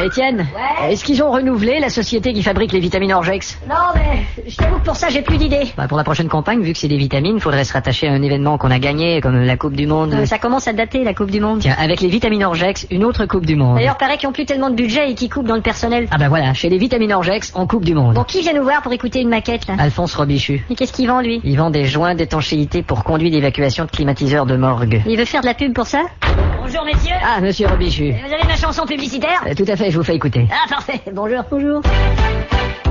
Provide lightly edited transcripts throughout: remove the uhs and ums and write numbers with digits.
Étienne, Ouais. est-ce qu'ils ont renouvelé la société qui fabrique les vitamines Orgex? Non, mais je t'avoue que pour ça, j'ai plus d'idées. Pour la prochaine campagne, vu que c'est des vitamines, faudrait se rattacher à un événement qu'on a gagné, comme la Coupe du Monde. Ça commence à dater, la Coupe du Monde. Tiens, avec les vitamines Orgex, une autre Coupe du Monde. D'ailleurs, paraît qu'ils ont plus tellement de budget et qu'ils coupent dans le personnel. Ah bah voilà, chez les vitamines Orgex, en Coupe du Monde. Bon, qui vient nous voir pour écouter une maquette, là? Alphonse Robichu. Et qu'est-ce qu'il vend, lui? Il vend des joints d'étanchéité pour conduit d'évacuation de climatiseurs de morgue. Il veut faire de la pub pour ça? Bonjour, messieurs. Ah, monsieur Robichu. Vous avez ma chanson publicitaire? Tout à fait, je vous fais écouter. Ah, parfait. Bonjour. Bonjour.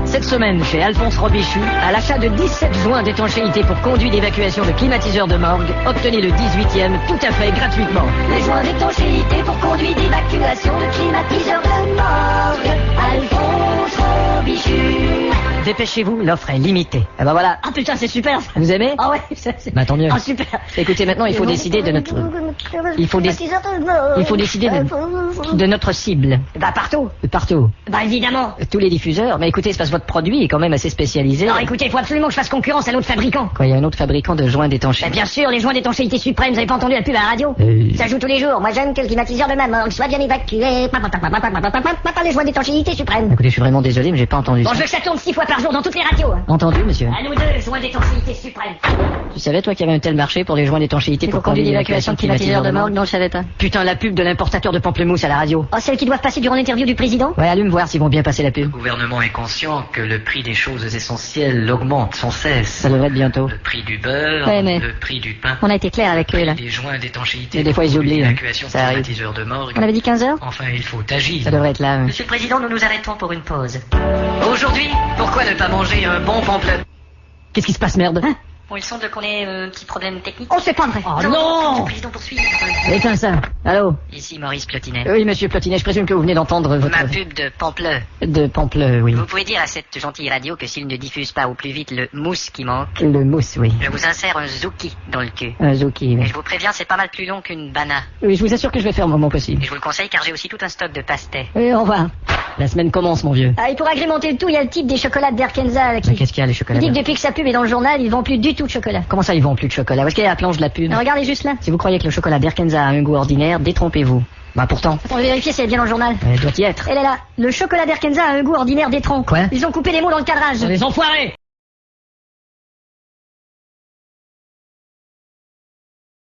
Cette semaine, chez Alphonse Robichu, à l'achat de 17 joints d'étanchéité pour conduit d'évacuation de climatiseurs de morgue, obtenez le 18e tout à fait gratuitement. Les joints d'étanchéité pour conduit d'évacuation de climatiseurs de morgue. Alphonse Robichu. Dépêchez-vous, l'offre est limitée. Ah bah voilà. Ah putain, c'est super. Vous aimez? Ah ouais, c'est... Bah tant mieux. Ah super. Écoutez, maintenant, il faut décider de notre... Il faut décider de notre cible. Bah partout. Partout. Bah évidemment. Tous les diffuseurs. Mais écoutez, c'est parce que votre produit est quand même assez spécialisé. Alors écoutez, il faut absolument que je fasse concurrence à l'autre fabricant. Quoi, il y a un autre fabricant de joints d'étanchéité. Bah bien sûr, les joints d'étanchéité suprême, vous avez pas entendu la pub à la radio? Ça joue tous les jours. Moi j'aime que le climatiseur de ma morgue soit bien évacué. Les joints d'étanchéité suprême. Écoutez, je suis vraiment désolé, mais j'ai pas entendu Bon, ça. je veux que ça tourne 6 fois par jour dans toutes les radios. Entendu, monsieur? À nous deux, joints d'étanchéité suprême. Tu savais, toi, qu'il y avait un tel marché pour les joints d'étanchéité Pour conduit d'évacuation de climatiseurs de morgue? Non, je savais pas. Putain, la pub de l'importateur de pamplemousse à la radio. Oh, celles qui doivent passer durant l'interview du président? Ouais, allume voir s'ils vont bien passer la pub. Le gouvernement est conscient que le prix des choses essentielles augmente sans cesse. Ça devrait être bientôt. Le prix du beurre, Ouais, mais- le prix du pain, On a été clair avec eux là. des joints d'étanchéité, Mais des fois, ils oublient, hein. l'évacuation Ça arrive. climatiseurs de morgue. On avait dit 15h? Enfin, il faut agir. Ça devrait être là. Monsieur le Président, nous nous arrêtons pour une pause. Aujourd'hui, pourquoi ne pas manger un bon pampleur? Qu'est-ce qui se passe, merde? Bon, il semble qu'on ait un petit problème technique. Oh, c'est pas vrai. Oh non! Le président poursuit. Éteins ça. Allô? Ici Maurice Plotinet. Oui, monsieur Plotinet, je présume que vous venez d'entendre votre... Ma pub de Pampleux. De Pampleux, oui. Vous pouvez dire à cette gentille radio que s'il ne diffuse pas au plus vite le mousse qui manque, Le mousse, oui. je vous insère un zouki dans le cul. Un zouki, Et oui. je vous préviens, c'est pas mal plus long qu'une bana. Oui, je vous assure que je vais faire mon possible. Et je vous le conseille car j'ai aussi tout un stock de pastés. Oui, au revoir. La semaine commence, mon vieux. Ah, et pour agrémenter le tout, il y a le type des chocolats d'Erkenza Mais qui... qu'est-ce qu'il y a, les Il chocolats? dit que depuis que sa pub est dans le journal, ils vendent plus du tout de chocolat. Comment ça, ils vendent plus de chocolat? Où est-ce qu'il y a la planche de la pub? Regardez juste là. Si vous croyez que le chocolat d'Erkenza a un goût ordinaire, détrompez-vous. Bah pourtant, On va vérifier si elle est bien dans le journal. elle doit y être. Elle est là. Le chocolat d'Erkenza a un goût ordinaire d'étron. Quoi? Ils ont coupé les mots dans le cadrage. Les enfoirés!